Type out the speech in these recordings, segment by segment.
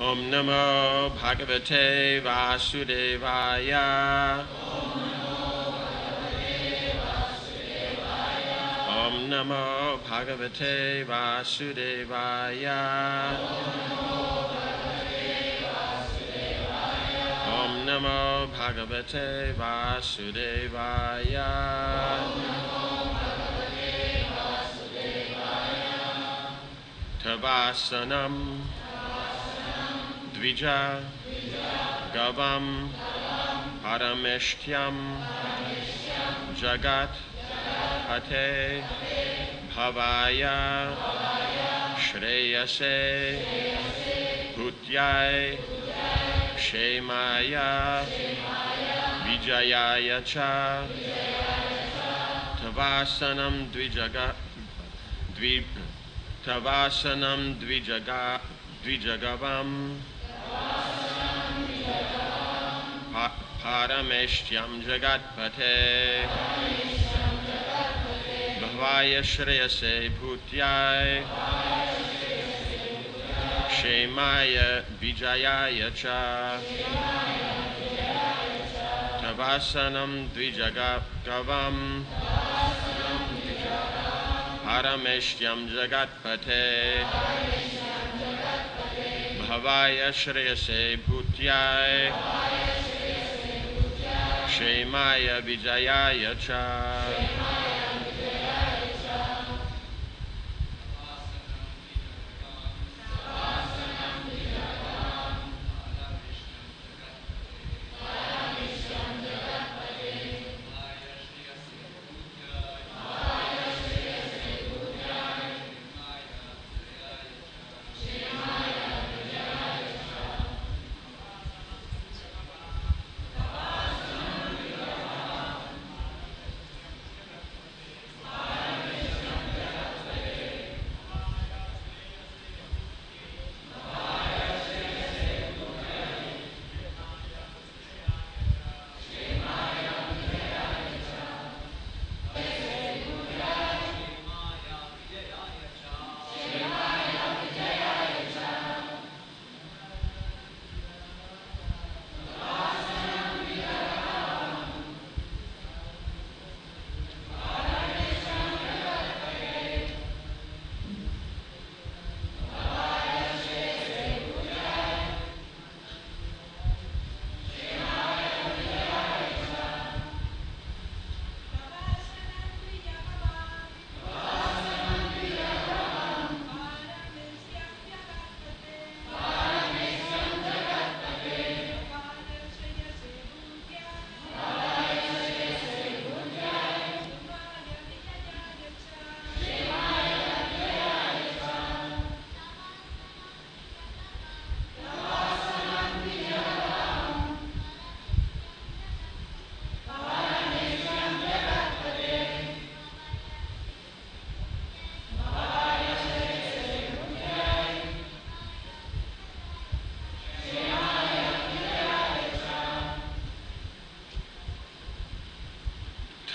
Om Namo Bhagavate Vasudevaya. Om Namo Bhagavate Vasudevaya. Om Namo Bhagavate Vasudevaya. Tavasanam Dvija Gavam Parameshtyam Jagat Pate Bhavaya Shreyase Bhutyai Shemaya Vijayaya Cha Tavasanam Dvijagavam Parameshtyam Jagatpate Bhavaya Shreyase Bhutyai Shemaya Vijayaya Cha Tavasanam Dvijagavam Parameshtyam Jagatpate Bhavaya Shreyase Bhutyai Shemaya Vijayaya Cha.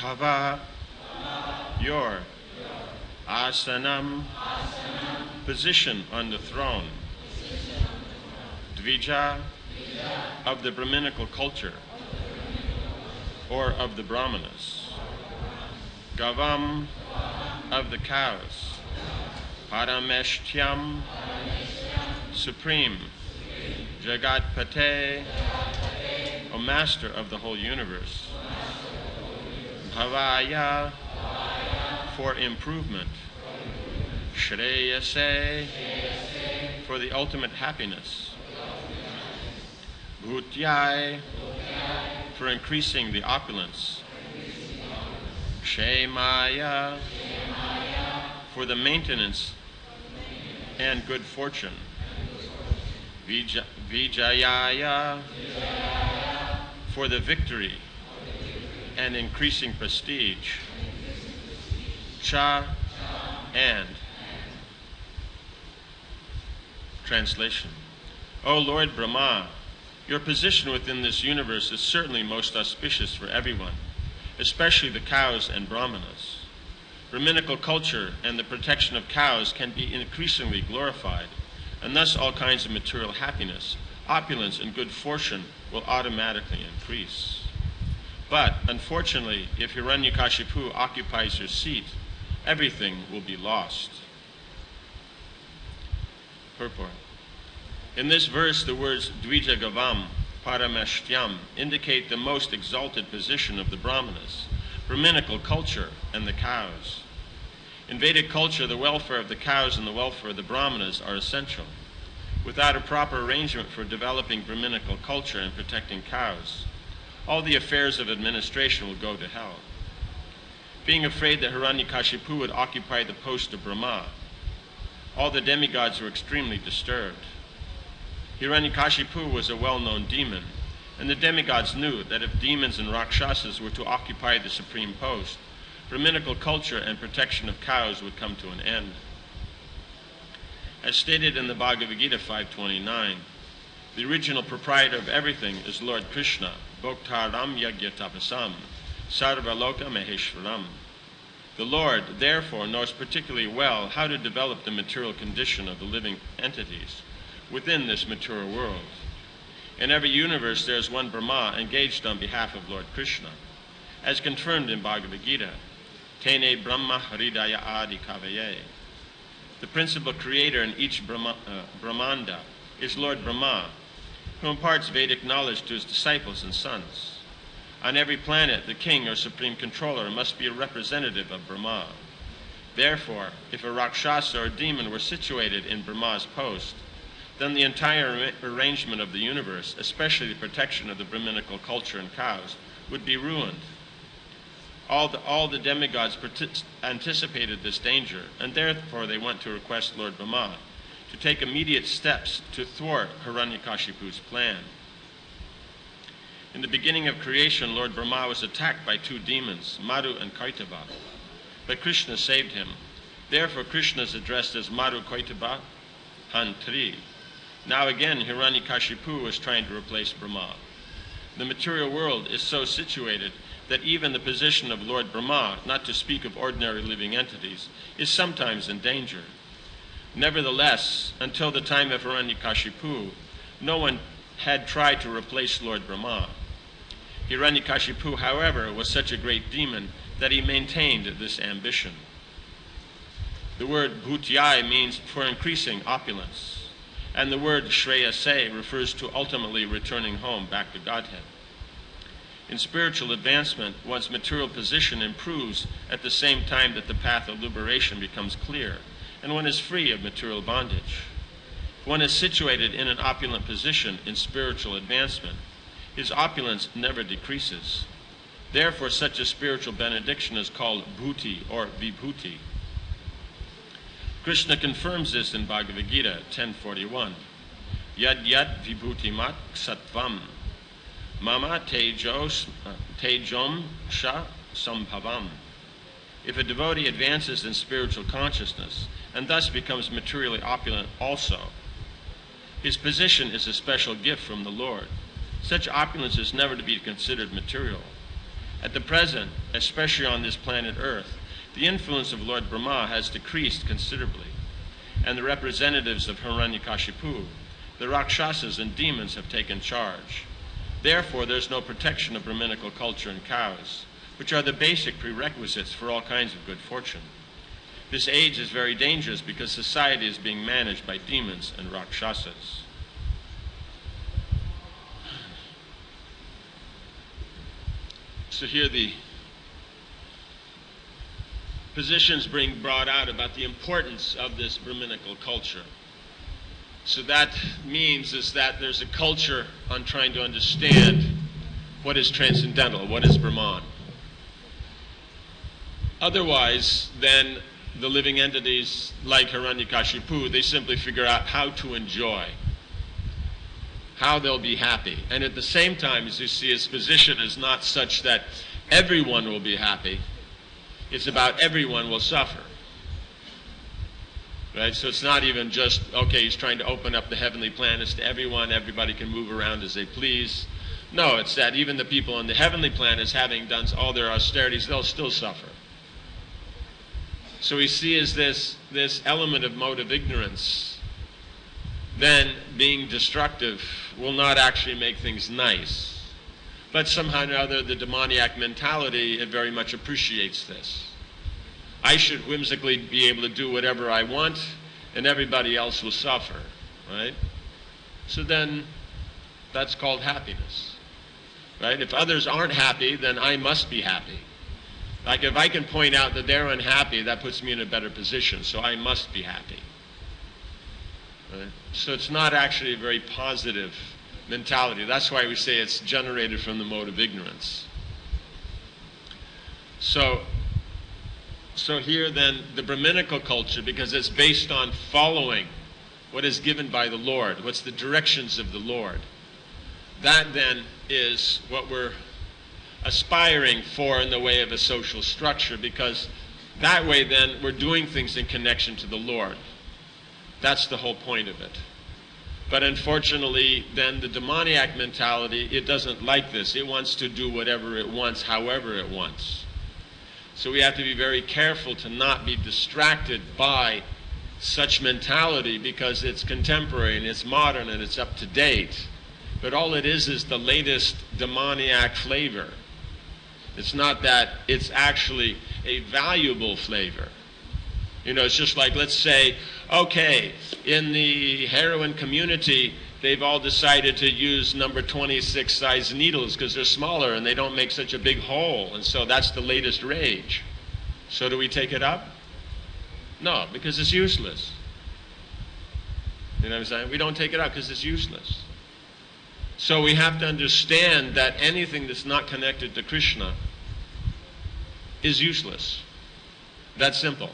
Tava, your asanam, position on the throne, dvija, of the Brahminical culture, or of the Brahmanas, gavam, of the cows, parameshtyam, supreme, jagatpate, O master of the whole universe, bhavaya, for improvement, shreyase, for the ultimate happiness, bhutyai, for increasing the opulence, shemaya, for the maintenance and good fortune, vijayaya, for the victory and increasing prestige, cha, and. Translation. O Lord Brahma, your position within this universe is certainly most auspicious for everyone, especially the cows and brahmanas. Brahminical culture and the protection of cows can be increasingly glorified, and thus all kinds of material happiness, opulence, and good fortune will automatically increase. But, unfortunately, if Hiranyakashipu occupies your seat, everything will be lost. Purport. In this verse, the words Dvijagavam, Parameshtyam indicate the most exalted position of the Brahmanas, Brahminical culture, and the cows. In Vedic culture, the welfare of the cows and the welfare of the Brahmanas are essential. Without a proper arrangement for developing Brahminical culture and protecting cows, all the affairs of administration will go to hell. Being afraid that Hiranyakashipu would occupy the post of Brahma, all the demigods were extremely disturbed. Hiranyakashipu was a well-known demon, and the demigods knew that if demons and Rakshasas were to occupy the supreme post, Brahminical culture and protection of cows would come to an end. As stated in the Bhagavad Gita 5.29, the original proprietor of everything is Lord Krishna, Bhoktaram Yagyatapasam, Sarvaloka Maheshwaram. The Lord, therefore, knows particularly well how to develop the material condition of the living entities within this material world. In every universe there is one Brahma engaged on behalf of Lord Krishna, as confirmed in Bhagavad Gita, Tene Brahma Hridaya Adi Kavaye. The principal creator in each Brahmanda is Lord Brahma, who imparts Vedic knowledge to his disciples and sons. On every planet, the king or supreme controller must be a representative of Brahma. Therefore, if a Rakshasa or demon were situated in Brahma's post, then the entire arrangement of the universe, especially the protection of the Brahminical culture and cows, would be ruined. All the demigods anticipated this danger, and therefore they went to request Lord Brahma to take immediate steps to thwart Hiranyakashipu's plan. In the beginning of creation, Lord Brahma was attacked by two demons, Madhu and Kaitava, but Krishna saved him. Therefore, Krishna is addressed as Madhu Kaitava Hantri. Now again, Hiranyakashipu is trying to replace Brahma. The material world is so situated that even the position of Lord Brahma, not to speak of ordinary living entities, is sometimes in danger. Nevertheless, until the time of Hiranyakashipu, no one had tried to replace Lord Brahma. Hiranyakashipu, however, was such a great demon that he maintained this ambition. The word bhutyai means for increasing opulence, and the word shreyase refers to ultimately returning home back to Godhead. In spiritual advancement, one's material position improves at the same time that the path of liberation becomes clear, and one is free of material bondage. If one is situated in an opulent position in spiritual advancement, his opulence never decreases. Therefore, such a spiritual benediction is called bhuti or vibhuti. Krishna confirms this in Bhagavad Gita 10.41. Yad yad vibhutimat sattvam mama tejom sha sambhavam. If a devotee advances in spiritual consciousness and thus becomes materially opulent also, his position is a special gift from the Lord. Such opulence is never to be considered material. At the present, especially on this planet Earth, the influence of Lord Brahma has decreased considerably, and the representatives of Hiranyakashipu, the Rakshasas and demons, have taken charge. Therefore, there's no protection of Brahminical culture and cows, which are the basic prerequisites for all kinds of good fortune. This age is very dangerous because society is being managed by demons and Rakshasas. So here the positions being brought out about the importance of this Brahminical culture. So that means is that there's a culture on trying to understand what is transcendental, what is Brahman. Otherwise, then the living entities like Hiranyakashipu, they simply figure out how to enjoy, how they'll be happy. And at the same time, as you see, his position is not such that everyone will be happy. It's about everyone will suffer. Right? So it's not even just, okay, he's trying to open up the heavenly planets to everyone, everybody can move around as they please. No, it's that even the people on the heavenly planets, having done all their austerities, they'll still suffer. So we see as this element of motive ignorance then being destructive will not actually make things nice. But somehow or other, the demoniac mentality, it very much appreciates this. I should whimsically be able to do whatever I want, and everybody else will suffer, right? So then, that's called happiness, right? If others aren't happy, then I must be happy. Like if I can point out that they're unhappy, that puts me in a better position, so I must be happy. Right? So it's not actually a very positive mentality. That's why we say it's generated from the mode of ignorance. So here then, the Brahminical culture, because it's based on following what is given by the Lord, what's the directions of the Lord, that then is what we're aspiring for in the way of a social structure, because that way then we're doing things in connection to the Lord. That's the whole point of it. But unfortunately, then the demoniac mentality, it doesn't like this. It wants to do whatever it wants, however it wants. So we have to be very careful to not be distracted by such mentality, because it's contemporary and it's modern and it's up to date. But all it is the latest demoniac flavor. It's not that it's actually a valuable flavor. You know, it's just like, let's say, okay, in the heroin community, they've all decided to use number 26 size needles because they're smaller and they don't make such a big hole. And so that's the latest rage. So do we take it up? No, because it's useless. You know what I'm saying? We don't take it up because it's useless. So we have to understand that anything that's not connected to Krishna is useless. That's simple.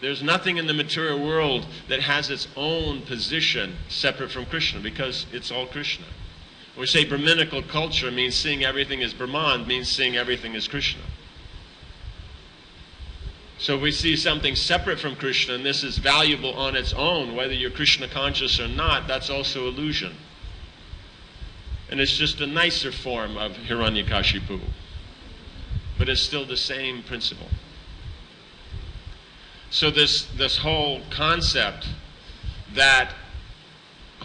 There's nothing in the material world that has its own position separate from Krishna, because it's all Krishna. When we say Brahminical culture means seeing everything as Brahman, means seeing everything as Krishna. So if we see something separate from Krishna, and this is valuable on its own, whether you're Krishna conscious or not, that's also illusion. And it's just a nicer form of Hiranyakashipu. But it's still the same principle. So this whole concept that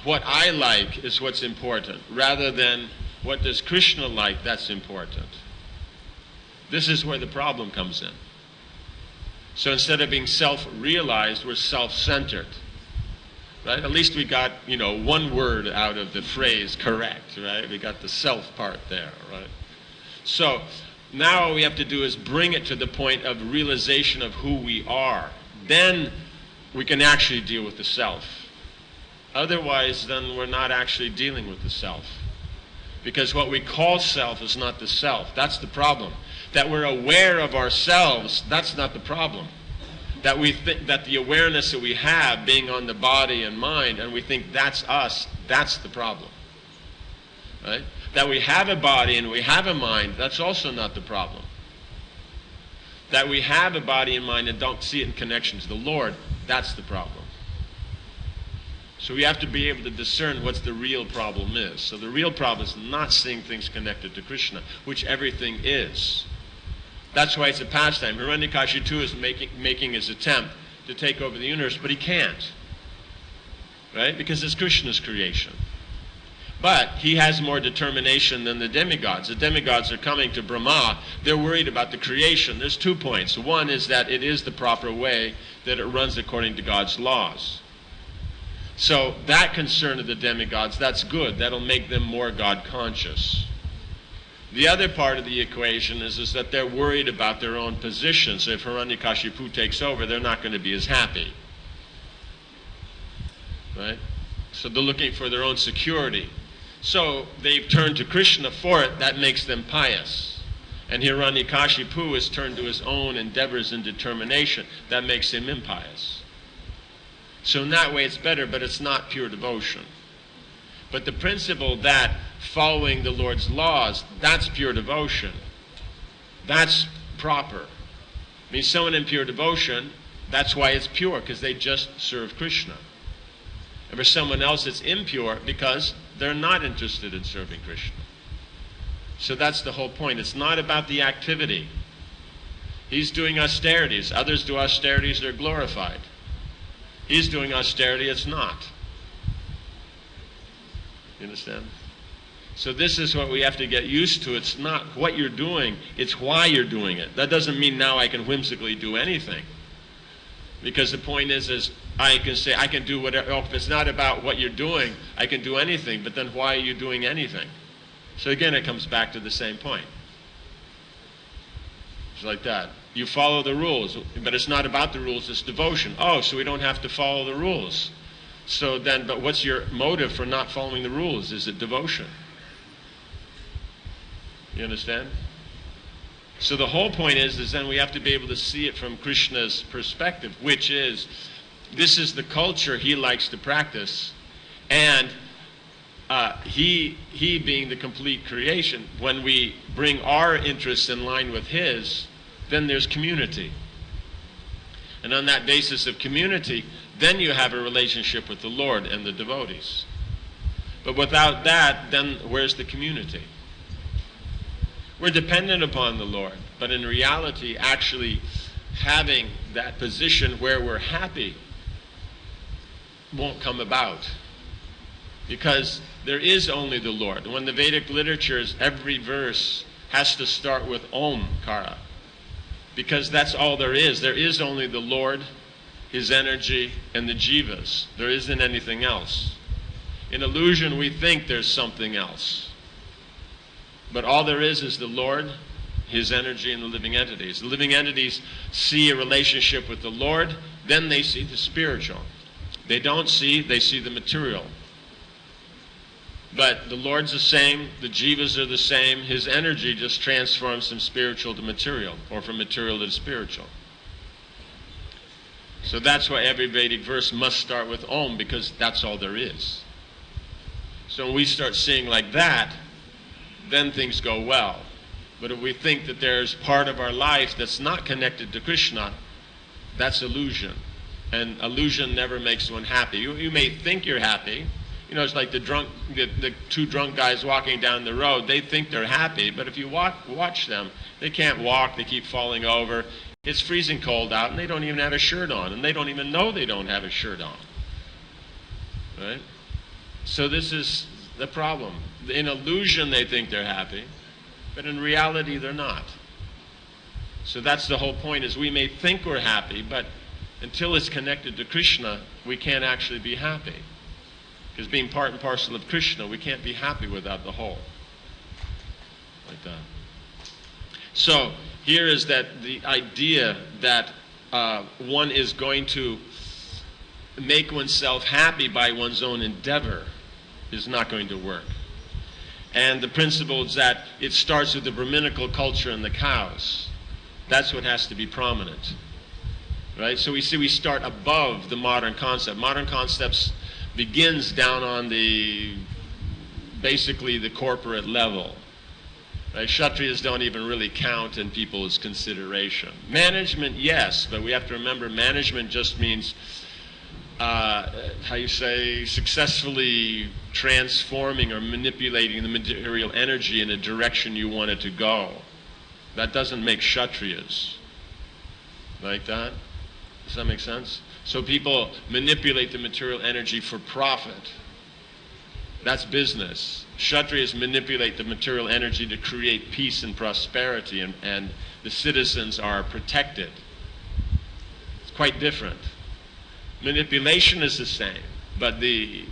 what I like is what's important, rather than what does Krishna like, that's important. This is where the problem comes in. So instead of being self-realized, we're self-centered. Right? At least we got, one word out of the phrase correct, right? We got the self part there, right? So now all we have to do is bring it to the point of realization of who we are. Then we can actually deal with the self. Otherwise, then we're not actually dealing with the self. Because what we call self is not the self. That's the problem. That we're aware of ourselves, that's not the problem. That we think that the awareness that we have being on the body and mind, and we think that's us, that's the problem. Right? That we have a body and we have a mind, that's also not the problem. That we have a body and mind and don't see it in connection to the Lord, that's the problem. So we have to be able to discern what the real problem is. So the real problem is not seeing things connected to Krishna, which everything is. That's why it's a pastime. Hiranyakashipu is making his attempt to take over the universe, but he can't. Right? Because it's Krishna's creation. But he has more determination than the demigods. The demigods are coming to Brahma. They're worried about the creation. There's 2 points. One is that it is the proper way, that it runs according to God's laws. So that concern of the demigods, that's good. That'll make them more God conscious. The other part of the equation is that they're worried about their own position. So if Hiranyakashipu takes over, they're not going to be as happy. Right? So they're looking for their own security. So they've turned to Krishna for it. That makes them pious. And Hiranyakashipu has turned to his own endeavors and determination. That makes him impious. So in that way it's better, but it's not pure devotion. But the principle that following the Lord's laws, that's pure devotion. That's proper. I mean, someone in pure devotion, that's why it's pure, because they just serve Krishna. And for someone else, it's impure because they're not interested in serving Krishna. So that's the whole point. It's not about the activity. He's doing austerities. Others do austerities, they're glorified. He's doing austerity, it's not. You understand? So this is what we have to get used to. It's not what you're doing, it's why you're doing it. That doesn't mean now I can whimsically do anything. Because the point is I can say I can do whatever. If it's not about what you're doing, I can do anything. But then why are you doing anything? So again, it comes back to the same point. It's like that. You follow the rules, but it's not about the rules, it's devotion. Oh, so we don't have to follow the rules. So then, but what's your motive for not following the rules? Is it devotion? You understand? So the whole point is then we have to be able to see it from Krishna's perspective, which is, this is the culture he likes to practice, and he being the complete creation, when we bring our interests in line with his, then there's community. And on that basis of community, then you have a relationship with the Lord and the devotees. But without that, then where's the community? We're dependent upon the Lord, but in reality, actually having that position where we're happy won't come about. Because there is only the Lord. When the Vedic literatures, every verse has to start with Omkara. Because that's all there is. There is only the Lord, his energy, and the jivas. There isn't anything else. In illusion, we think there's something else. But all there is the Lord, his energy, and the living entities. The living entities see a relationship with the Lord, then they see the spiritual. They don't see, they see the material. But the Lord's the same, the jivas are the same, his energy just transforms from spiritual to material, or from material to spiritual. So that's why every Vedic verse must start with Om, because that's all there is. So when we start seeing like that, then things go well. But if we think that there's part of our life that's not connected to Krishna, that's illusion. And illusion never makes one happy. You may think you're happy. You know, it's like the two drunk guys walking down the road. They think they're happy, but if you watch them, they can't walk, they keep falling over. It's freezing cold out, and they don't even have a shirt on, and they don't even know they don't have a shirt on. Right? So this is the problem. In illusion, they think they're happy, but in reality, they're not. So that's the whole point, is we may think we're happy, but until it's connected to Krishna, we can't actually be happy. Because being part and parcel of Krishna, we can't be happy without the whole. Like that. So here is that the idea that one is going to make oneself happy by one's own endeavor is not going to work. And the principle is that it starts with the Brahminical culture and the cows. That's what has to be prominent. Right? So we see we start above the modern concept. Modern concepts begins down on basically the corporate level. Right? Kshatriyas don't even really count in people's consideration. Management, yes, but we have to remember management just means, successfully transforming or manipulating the material energy in a direction you want it to go. That doesn't make Kshatriyas. Like that? Does that make sense? So people manipulate the material energy for profit. That's business. Kshatriyas manipulate the material energy to create peace and prosperity, and the citizens are protected. It's quite different. Manipulation is the same, but the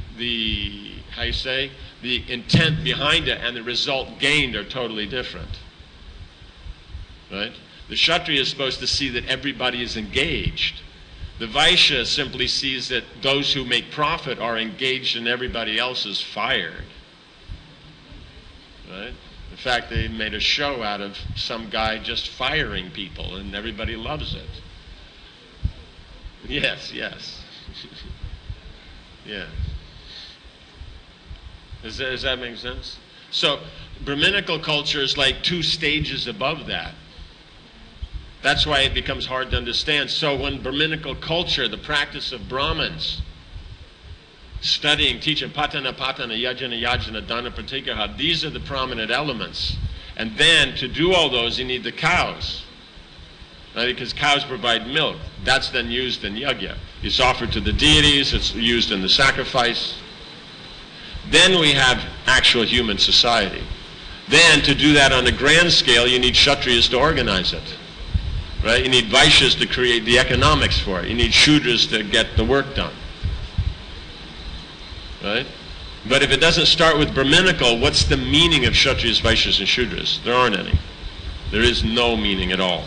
intent behind it and the result gained are totally different. Right? The Kshatriya is supposed to see that everybody is engaged. The Vaishya simply sees that those who make profit are engaged and everybody else is fired. Right? In fact, they made a show out of some guy just firing people, and everybody loves it. Yes. Yeah. Does that make sense? So, Brahminical culture is like 2 stages above that. That's why it becomes hard to understand. So when Brahminical culture, the practice of Brahmins, studying, teaching, patana, yajana, dana, pratygraha, these are the prominent elements. And then to do all those, you need the cows. Right? Because cows provide milk. That's then used in yajna. It's offered to the deities, it's used in the sacrifice. Then we have actual human society. Then to do that on a grand scale, you need Kshatriyas to organize it. Right? You need Vaishyas to create the economics for it. You need Shudras to get the work done. Right? But if it doesn't start with Brahminical, what's the meaning of Kshatriyas, Vaishyas, and Shudras? There aren't any. There is no meaning at all.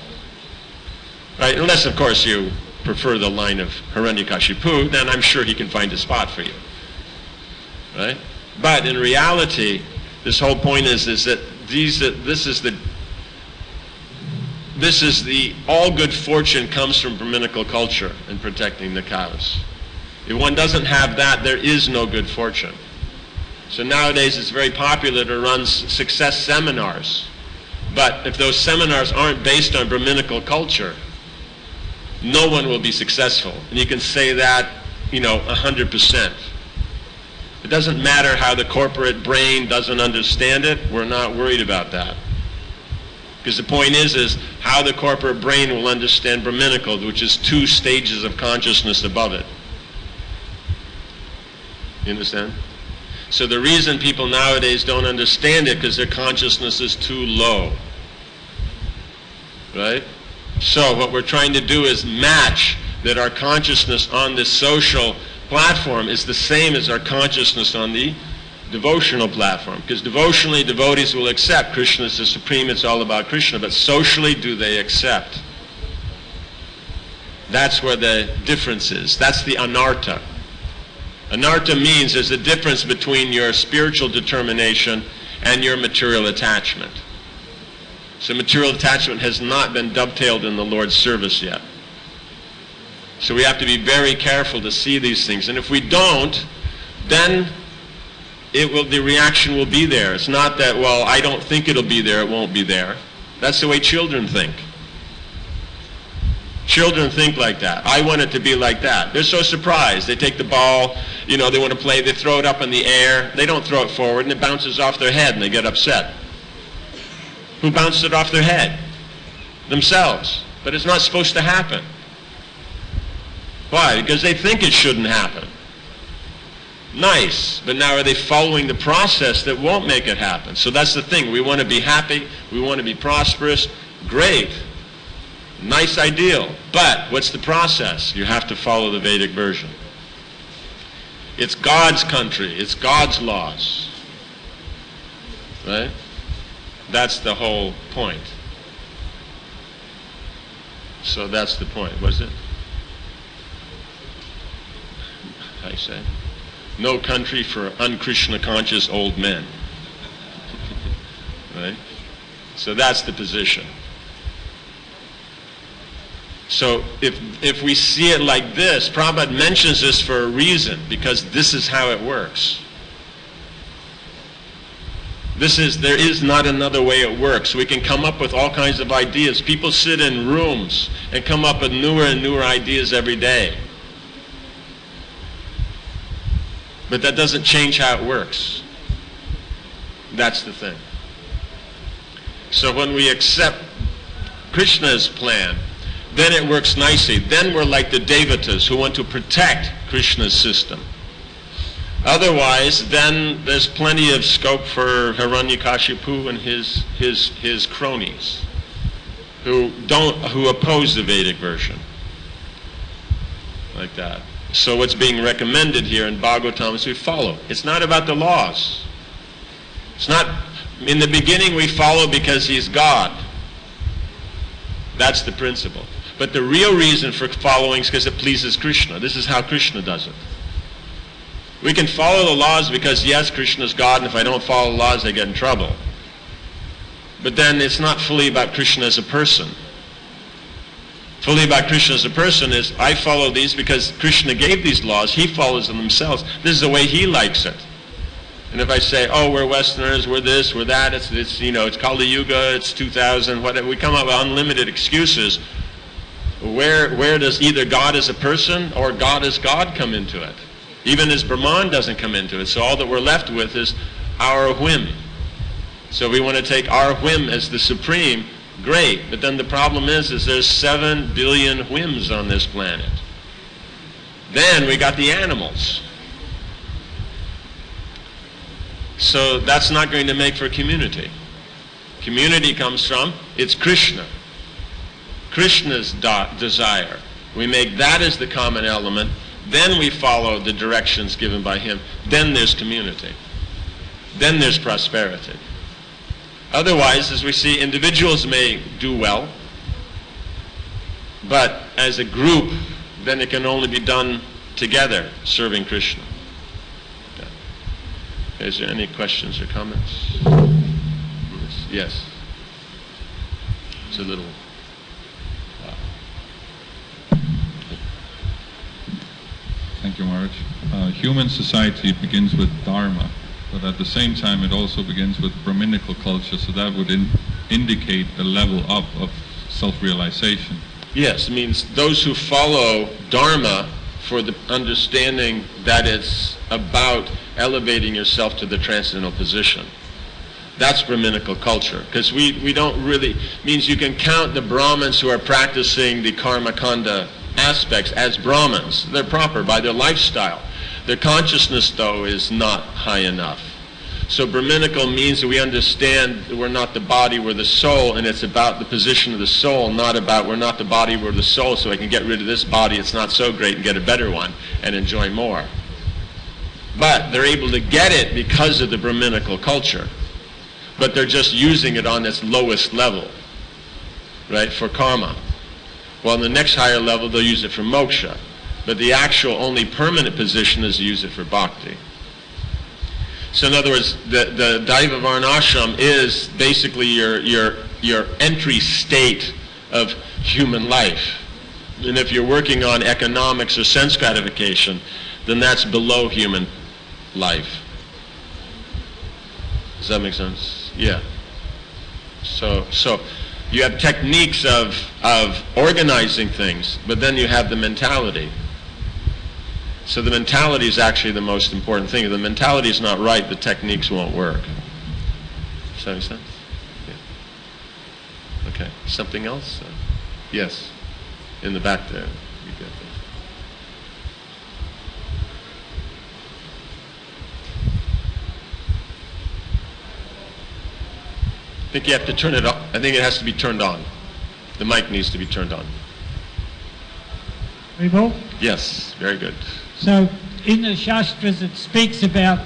Right? Unless, of course, you prefer the line of Hiranyakashipu, then I'm sure he can find a spot for you. Right? But in reality, this whole point is that this is the all good fortune comes from Brahminical culture and protecting the cows. If one doesn't have that, there is no good fortune. So nowadays it's very popular to run success seminars. But if those seminars aren't based on Brahminical culture, no one will be successful. And you can say that, 100%. It doesn't matter how the corporate brain doesn't understand it. We're not worried about that. Because the point is how the corporate brain will understand Brahminical, which is 2 stages of consciousness above it. You understand? So the reason people nowadays don't understand it because their consciousness is too low. Right? So what we're trying to do is match that our consciousness on this social platform is the same as our consciousness on the devotional platform. Because devotionally, devotees will accept Krishna is the supreme, it's all about Krishna, but socially, do they accept? That's where the difference is. That's the anartha. Anartha means there's a difference between your spiritual determination and your material attachment. So material attachment has not been dovetailed in the Lord's service yet. So we have to be very careful to see these things. And if we don't, then the reaction will be there. It's not that, well, I don't think it'll be there, it won't be there. That's the way children think. Children think like that. I want it to be like that. They're so surprised. They take the ball, they want to play, they throw it up in the air. They don't throw it forward, and it bounces off their head, and they get upset. Who bounced it off their head? Themselves. But it's not supposed to happen. Why? Because they think it shouldn't happen. Nice. But now are they following the process that won't make it happen? So that's the thing. We want to be happy. We want to be prosperous. Great. Nice ideal. But what's the process? You have to follow the Vedic version. It's God's country. It's God's laws. Right? That's the whole point. So that's the point, was it? I say. No country for un-Krishna conscious old men. Right? So that's the position. So if we see it like this, Prabhupada mentions this for a reason, because this is how it works. There is not another way it works. We can come up with all kinds of ideas. People sit in rooms and come up with newer and newer ideas every day. But that doesn't change how it works. That's the thing. So when we accept Krishna's plan, then it works nicely. Then we're like the Devatas who want to protect Krishna's system. Otherwise, then there's plenty of scope for Hiranyakashipu and his cronies who oppose the Vedic version. Like that. So what's being recommended here in Bhagavatam is we follow. It's not about the laws. It's not, in the beginning we follow because he's God. That's the principle. But the real reason for following is because it pleases Krishna. This is how Krishna does it. We can follow the laws because, yes, Krishna's God, and if I don't follow the laws, I get in trouble. But then it's not fully about Krishna as a person. Fully about Krishna as a person is, I follow these because Krishna gave these laws, he follows them himself. This is the way he likes it. And if I say, oh, we're Westerners, we're this, we're that, it's Kali Yuga, it's 2000, whatever, we come up with unlimited excuses. Where does either God as a person or God as God come into it? Even as Brahman doesn't come into it. So all that we're left with is our whim. So we want to take our whim as the supreme, great. But then the problem is there's 7 billion whims on this planet. Then we got the animals. So that's not going to make for community. Community comes from, it's Krishna. Krishna's desire. We make that as the common element, then we follow the directions given by him. Then there's community. Then there's prosperity. Otherwise, as we see, individuals may do well, but as a group, then it can only be done together, serving Krishna. Okay. Is there any questions or comments? Yes. It's a little... Thank you, Maharaj. Human society begins with Dharma, but at the same time it also begins with Brahminical culture, so that would indicate the level up of self-realization. Yes, it means those who follow Dharma for the understanding that it's about elevating yourself to the transcendental position. That's Brahminical culture, because we don't really, means you can count the Brahmins who are practicing the karma kanda aspects as Brahmins. They're proper by their lifestyle. Their consciousness, though, is not high enough. So Brahminical means that we understand that we're not the body, we're the soul, and it's about the position of the soul, not about we're not the body, we're the soul, so I can get rid of this body, it's not so great, and get a better one, and enjoy more. But they're able to get it because of the Brahminical culture. But they're just using it on its lowest level, right, for karma. Well, in the next higher level, they'll use it for moksha. But the actual only permanent position is to use it for bhakti. So in other words, the Daiva Varnashram is basically your entry state of human life. And if you're working on economics or sense gratification, then that's below human life. Does that make sense? Yeah. So you have techniques of organizing things, but then you have the mentality. So the mentality is actually the most important thing. If the mentality is not right, the techniques won't work. Does that make sense? Yeah. Okay. Something else? Yes. In the back there. You got this. I think you have to turn it up. I think it has to be turned on. The mic needs to be turned on. Vibhu? Yes, very good. So in the Shastras it speaks about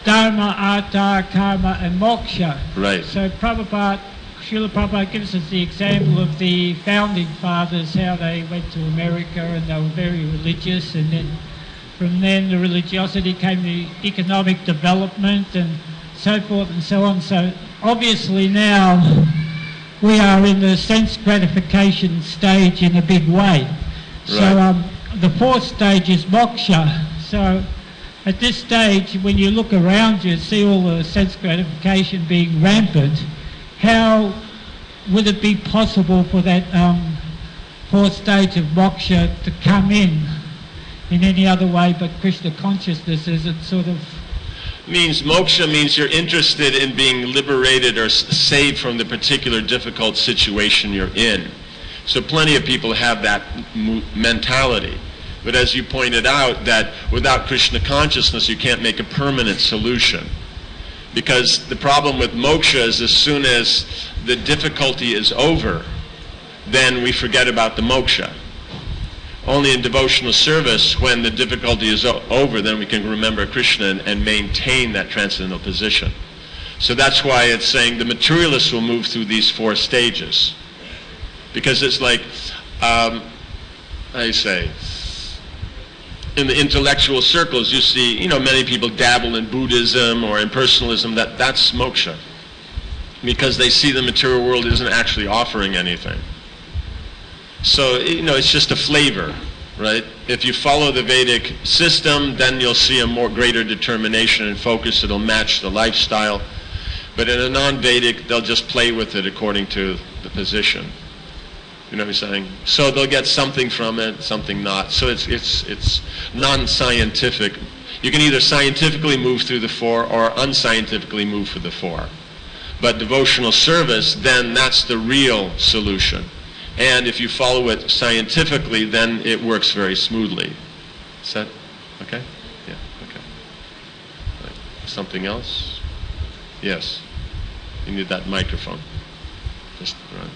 Dharma, Artha, Karma and Moksha. Right. So Srila Prabhupada gives us the example of the founding fathers, how they went to America and they were very religious, and then from then the religiosity came the economic development and so forth and so on. So obviously now we are in the sense gratification stage in a big way. So the fourth stage is moksha. So at this stage, when you look around you, see all the sense gratification being rampant, how would it be possible for that fourth stage of moksha to come in any other way but Krishna consciousness? Is it sort of... Means moksha means you're interested in being liberated or saved from the particular difficult situation you're in. So plenty of people have that mentality. But as you pointed out, that without Krishna consciousness, you can't make a permanent solution. Because the problem with moksha is as soon as the difficulty is over, then we forget about the moksha. Only in devotional service, when the difficulty is over, then we can remember Krishna and maintain that transcendental position. So that's why it's saying the materialists will move through these four stages. Because it's like, I say, in the intellectual circles, you see, many people dabble in Buddhism or in personalism. That's moksha, because they see the material world isn't actually offering anything. So, it's just a flavor, right? If you follow the Vedic system, then you'll see a more greater determination and focus. It'll match the lifestyle. But in a non-Vedic, they'll just play with it according to the position. You know what I'm saying? So they'll get something from it, something not. So it's non-scientific. You can either scientifically move through the four or unscientifically move through the four. But devotional service, then that's the real solution. And if you follow it scientifically, then it works very smoothly. Is that okay? Yeah, okay. Right. Something else? Yes. You need that microphone. Just right.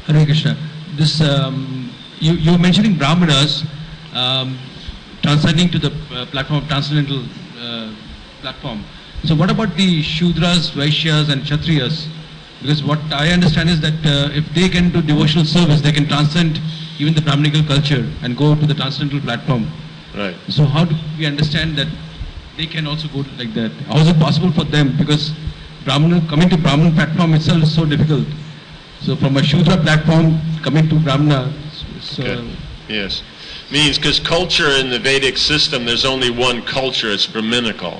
Hare Krishna. This you were mentioning Brahmanas transcending to the platform of transcendental platform. So what about the Shudras, Vaishyas and Kshatriyas? Because what I understand is that if they can do devotional service, they can transcend even the Brahminical culture and go to the transcendental platform. Right. So how do we understand that they can also go like that? How is it possible for them? Because coming to Brahman platform itself is so difficult. So from a Shudra platform coming to Brahmana, yes, means because culture in the Vedic system, there's only one culture. It's Brahminical.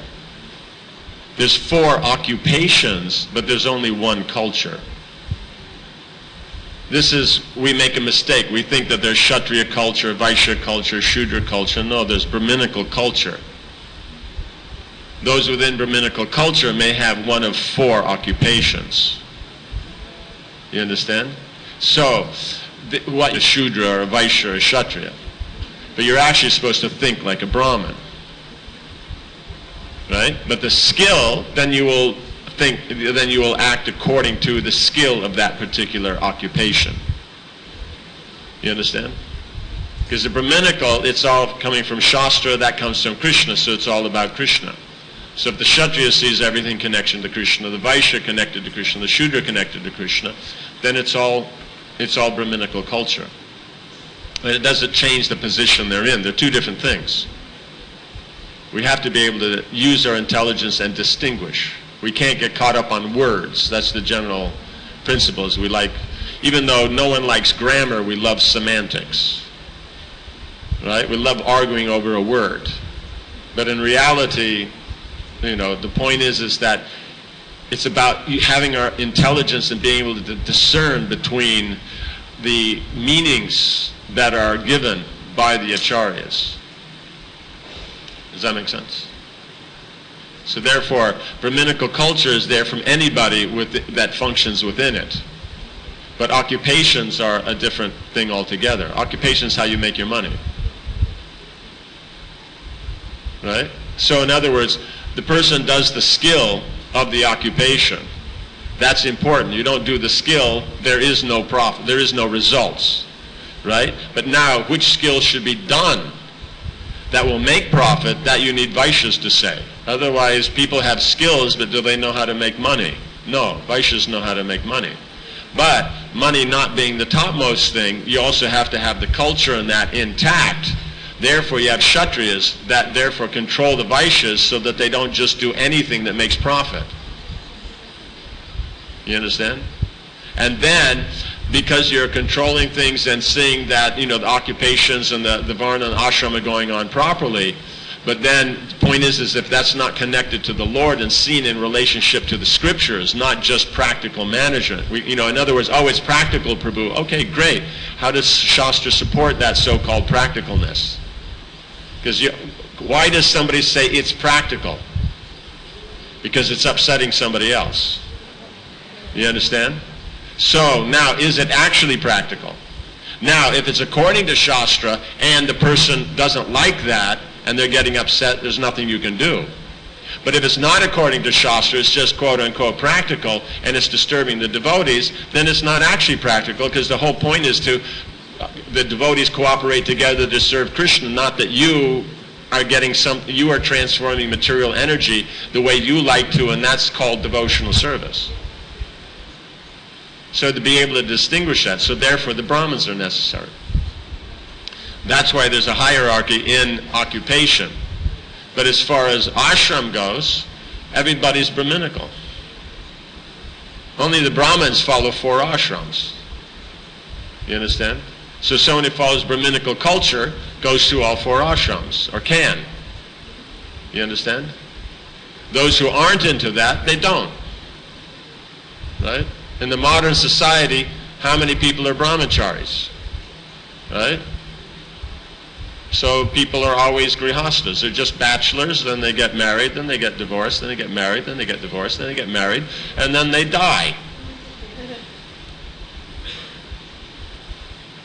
There's 4 occupations, but there's only one culture. We make a mistake. We think that there's Kshatriya culture, Vaishya culture, Shudra culture. No, there's Brahminical culture. Those within Brahminical culture may have one of 4 occupations. You understand? So, what is Shudra or a Vaishya or a Kshatriya? But you're actually supposed to think like a Brahmin. Right? But the skill, then you will act according to the skill of that particular occupation. You understand? Because the Brahminical, it's all coming from Shastra, that comes from Krishna, so it's all about Krishna. So if the Kshatriya sees everything connection to Krishna, the Vaishya connected to Krishna, the Shudra connected to Krishna, then it's all Brahminical culture. But it doesn't change the position they're in. They're 2 different things. We have to be able to use our intelligence and distinguish. We can't get caught up on words. That's the general principles. We like, even though no one likes grammar, we love semantics. Right? We love arguing over a word. But in reality, the point is that it's about having our intelligence and being able to discern between the meanings that are given by the acharyas. Does that make sense? So therefore, Brahminical culture is there from anybody that functions within it. But occupations are a different thing altogether. Occupation is how you make your money. Right? So in other words, the person does the skill of the occupation. That's important. You don't do the skill, there is no profit, there is no results. Right? But now, which skill should be done that will make profit, that you need Vaishyas to say. Otherwise, people have skills, but do they know how to make money? No, Vaishyas know how to make money. But money not being the topmost thing, you also have to have the culture in that intact. Therefore, you have Kshatriyas that therefore control the Vaishyas so that they don't just do anything that makes profit. You understand? And then, because you're controlling things and seeing that, the occupations and the Varna and Ashram are going on properly, but then the point is if that's not connected to the Lord and seen in relationship to the scriptures, not just practical management. In other words, it's practical, Prabhu. Okay, great. How does Shastra support that so-called practicalness? Because why does somebody say it's practical? Because it's upsetting somebody else. You understand? So now, is it actually practical? Now, if it's according to Shastra and the person doesn't like that and they're getting upset, there's nothing you can do. But if it's not according to Shastra, it's just quote-unquote practical and it's disturbing the devotees, then it's not actually practical, because the whole point is the devotees cooperate together to serve Krishna, not that you are you are transforming material energy the way you like to, and that's called devotional service. So to be able to distinguish that, so therefore the Brahmins are necessary. That's why there's a hierarchy in occupation. But as far as ashram goes, everybody's Brahminical. Only the Brahmins follow 4 ashrams. You understand? So someone who follows Brahminical culture goes through all 4 ashrams, or can. You understand? Those who aren't into that, they don't. Right? In the modern society, how many people are brahmacharis? Right? So people are always grihastas. They're just bachelors, then they get married, then they get divorced, then they get married, then they get divorced, then they get married, and then they die.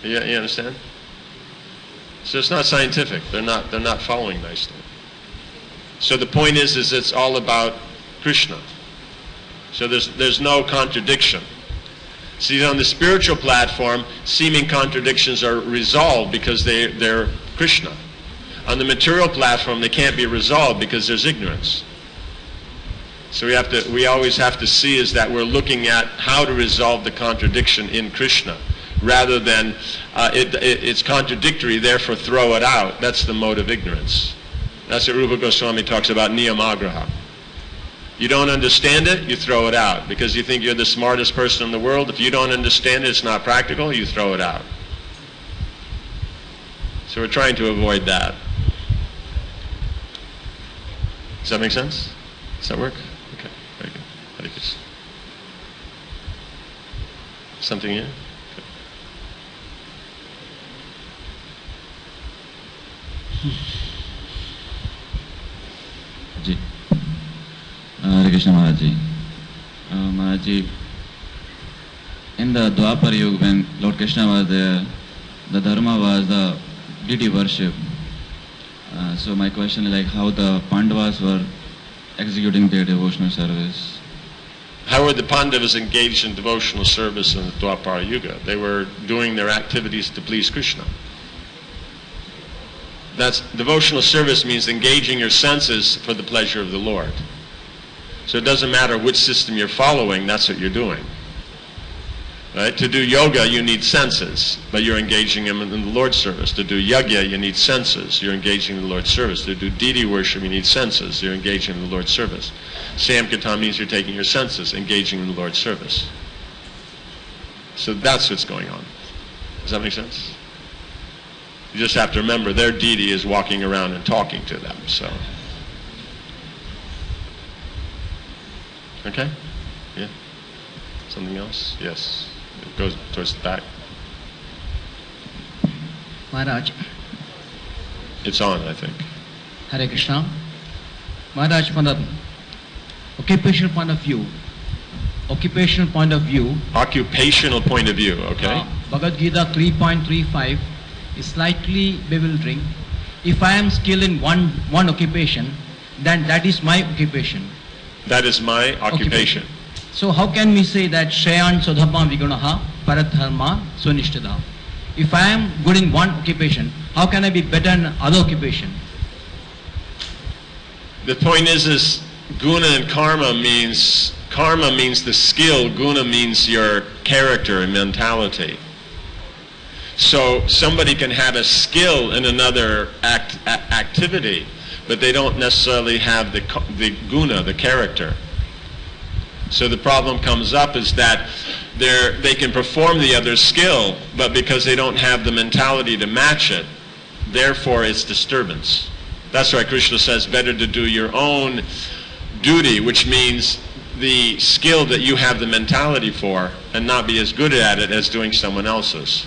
You understand? So it's not scientific. They're not following nicely. So the point is it's all about Krishna. So there's no contradiction. See, on the spiritual platform, seeming contradictions are resolved because they're Krishna. On the material platform, they can't be resolved because there's ignorance. So we always have to see is that we're looking at how to resolve the contradiction in Krishna, rather than it's contradictory, therefore throw it out. That's the mode of ignorance. That's what Rupa Goswami talks about, niyamagraha. You don't understand it, you throw it out. Because you think you're the smartest person in the world. If you don't understand it, it's not practical, you throw it out. So we're trying to avoid that. Does that make sense? Does that work? Okay, very good. Very good. Something here? Ji Hare Krishna Maharaj ji. Maharaj ji, in the Dwapar Yuga, when Lord Krishna was there, the dharma was the deity worship. So my question is like how the Pandavas were executing their devotional service. How were the Pandavas engaged in devotional service in the Dwapar Yuga? They were doing their activities to please Krishna. That's devotional service means engaging your senses for the pleasure of the Lord. So it doesn't matter which system you're following, that's what you're doing. Right? To do yoga, you need senses, but you're engaging them in the Lord's service. To do yajna, you need senses. You're engaging in the Lord's service. To do deity worship, you need senses. You're engaging in the Lord's service. Samkirtan means you're taking your senses, engaging in the Lord's service. So that's what's going on. Does that make sense? You just have to remember their deity is walking around and talking to them. So, okay? Yeah? Something else? Yes. It goes towards the back. Maharaj. It's on, I think. Hare Krishna. Maharaj, from the occupational point of view, Occupational point of view, okay. Bhagavad Gita 3.35 is slightly bewildering. If I am skilled in one occupation, then that is my occupation. That is my occupation. So how can we say that Shreyan Sodhama Vigunaha Paradharma Sunishtadha? If I am good in one occupation, how can I be better in other occupation? The point is guna and karma means the skill, guna means your character and mentality. So somebody can have a skill in another activity, but they don't necessarily have the guna, the character. So the problem comes up is that they can perform the other skill, but because they don't have the mentality to match it, therefore it's disturbance. That's why Krishna says better to do your own duty, which means the skill that you have the mentality for, and not be as good at it as doing someone else's.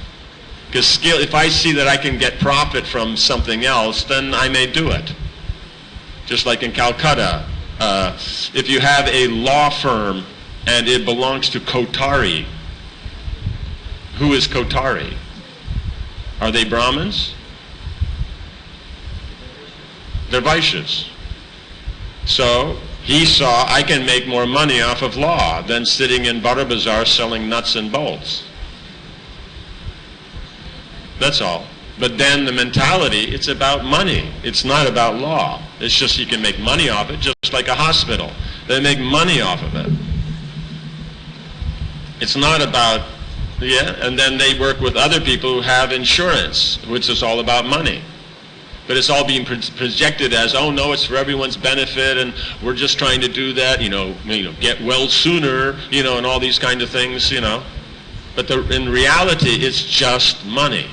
Because skill, if I see that I can get profit from something else, then I may do it. Just like in Calcutta, if you have a law firm and it belongs to Kotari, who is Kotari? Are they Brahmins? They're Vaishyas. So he saw, I can make more money off of law than sitting in Butter Bazaar selling nuts and bolts. That's all. But then the mentality, it's about money. It's not about law. It's just you can make money off it, just like a hospital. They make money off of it. It's not about, and then they work with other people who have insurance, which is all about money. But it's all being projected as, oh no, it's for everyone's benefit, and we're just trying to do that, get well sooner, and all these kind of things, But in reality, it's just money.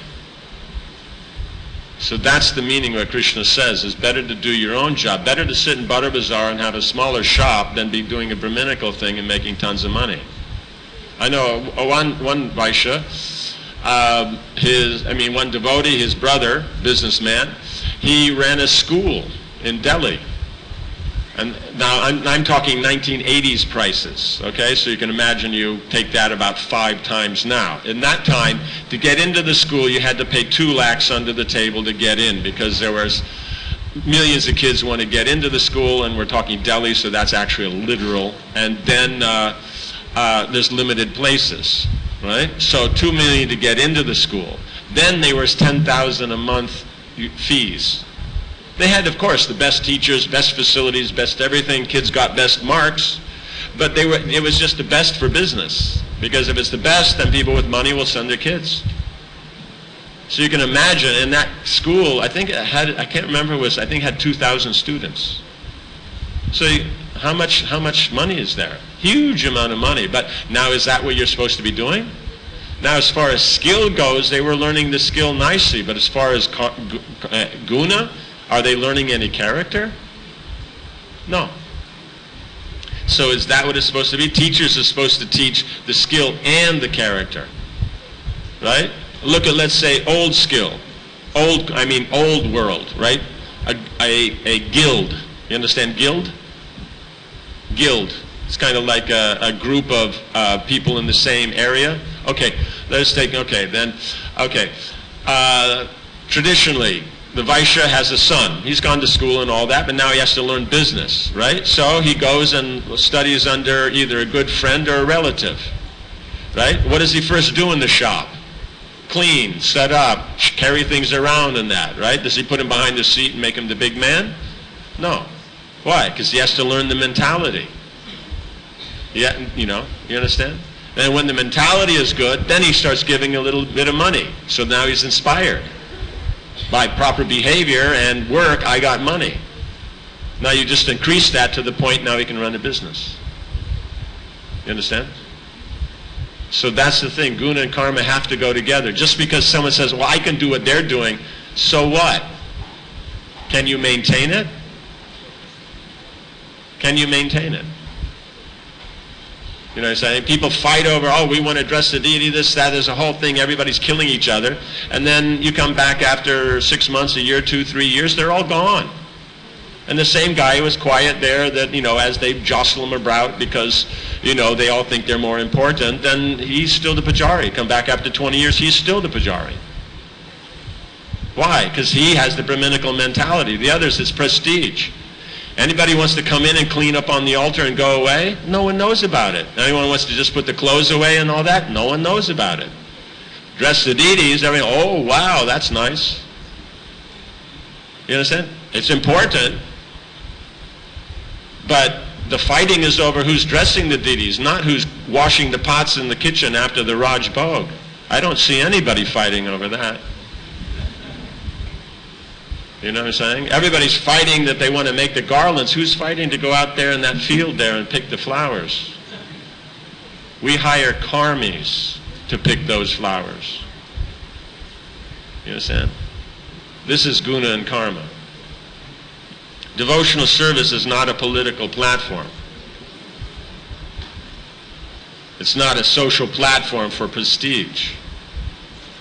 So that's the meaning of what Krishna says, is better to do your own job, better to sit in Butter Bazaar and have a smaller shop than be doing a Brahminical thing and making tons of money. I know one Vaishya, one devotee, his brother, businessman, he ran a school in Delhi. And now I'm talking 1980s prices, okay? So you can imagine you take that about 5 times now. In that time, to get into the school, you had to pay 2 lakhs under the table to get in, because there was millions of kids want to get into the school, and we're talking Delhi, so that's actually a literal. And then there's limited places, right? So 2 million to get into the school. Then there was 10,000 a month fees. They had, of course, the best teachers, best facilities, best everything. Kids got best marks, but it was just the best for business. Because if it's the best, then people with money will send their kids. So you can imagine, in that school, I think it had, I can't remember, I think it had 2,000 students. So how much money is there? Huge amount of money. But now, is that what you're supposed to be doing? Now, as far as skill goes, they were learning the skill nicely. But as far as guna, are they learning any character? No. So is that what it's supposed to be? Teachers are supposed to teach the skill and the character. Right? Look at, let's say, old skill. Old world, right? A guild. You understand guild? Guild. It's kind of like a group of people in the same area. Okay, let's take, traditionally, the Vaishya has a son. He's gone to school and all that, but now he has to learn business, right? So he goes and studies under either a good friend or a relative, right? What does he first do in the shop? Clean, set up, carry things around and that, right? Does he put him behind the seat and make him the big man? No. Why? Because he has to learn the mentality. Yeah, you understand? And when the mentality is good, then he starts giving a little bit of money. So now he's inspired. By proper behavior and work, I got money. Now you just increase that to the point now he can run a business. You understand? So that's the thing. Guna and karma have to go together. Just because someone says, well, I can do what they're doing, so what? Can you maintain it? Can you maintain it? You know what I'm saying? People fight over, oh, we want to address the deity, this, that. There's a whole thing. Everybody's killing each other. And then you come back after 6 months, a year, 2, 3 years, they're all gone. And the same guy who was quiet there that, as they jostle him about because, they all think they're more important, then he's still the pujari. Come back after 20 years, he's still the pujari. Why? Because he has the Brahminical mentality. The others, it's prestige. Anybody wants to come in and clean up on the altar and go away? No one knows about it. Anyone wants to just put the clothes away and all that? No one knows about it. Dress the deities, everything, oh, wow, that's nice. You understand? It's important. But the fighting is over who's dressing the deities, not who's washing the pots in the kitchen after the Raj Bhog. I don't see anybody fighting over that. You know what I'm saying? Everybody's fighting that they want to make the garlands. Who's fighting to go out there in that field there and pick the flowers? We hire karmis to pick those flowers. You understand? This is guna and karma. Devotional service is not a political platform. It's not a social platform for prestige.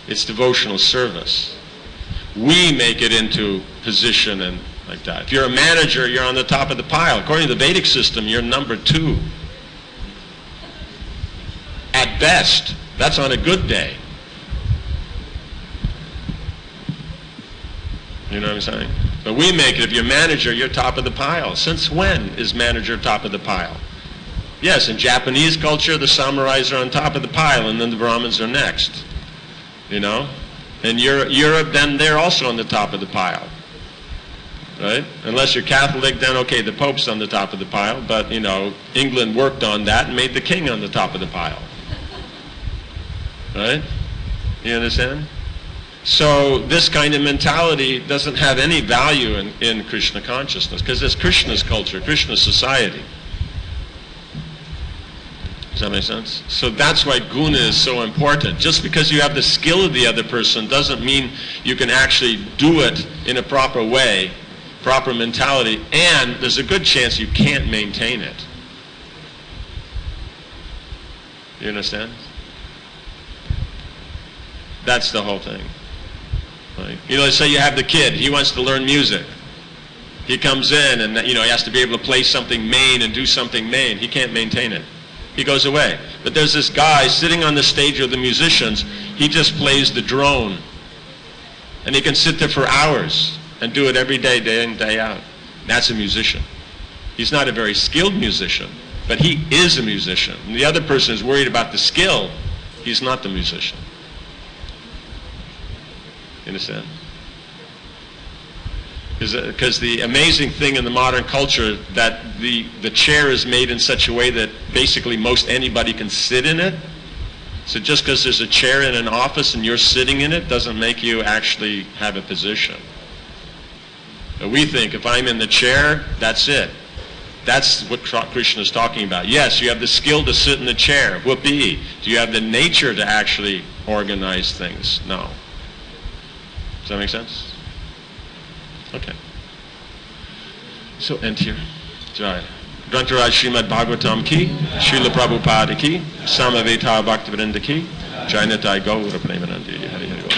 It's devotional service. We make it into position and like that. If you're a manager, you're on the top of the pile. According to the Vedic system, you're number 2. At best, that's on a good day. You know what I'm saying? But we make it, if you're manager, you're top of the pile. Since when is manager top of the pile? Yes, in Japanese culture, the samurais are on top of the pile, and then the Brahmins are next. In Europe, then they're also on the top of the pile. Right? Unless you're Catholic, then okay, the Pope's on the top of the pile, but, England worked on that and made the king on the top of the pile. Right? You understand? So this kind of mentality doesn't have any value in Krishna consciousness, because it's Krishna's culture, Krishna's society. Does that make sense? So that's why guna is so important. Just because you have the skill of the other person doesn't mean you can actually do it in a proper way, proper mentality, and there's a good chance you can't maintain it. You understand? That's the whole thing. Right? Let's say you have the kid, he wants to learn music. He comes in and, he has to be able to play something main and do something main. He can't maintain it. He goes away. But there's this guy sitting on the stage of the musicians. He just plays the drone. And he can sit there for hours and do it every day, day in, day out. That's a musician. He's not a very skilled musician, but he is a musician. And the other person is worried about the skill. He's not the musician. You understand? Because the amazing thing in the modern culture that the chair is made in such a way that basically most anybody can sit in it. So just because there's a chair in an office and you're sitting in it doesn't make you actually have a position. But we think if I'm in the chair, that's it. That's what Krishna is talking about. Yes, you have the skill to sit in the chair. Whoopee. Do you have the nature to actually organize things? No. Does that make sense? Okay. So end here. Jai. Grantaraj Srimad Bhagavatam ki, Srila Prabhupada ki, Samaveta Bhakti Vrinda ki, Jainatai Gaura Premanandi. Hari Hari.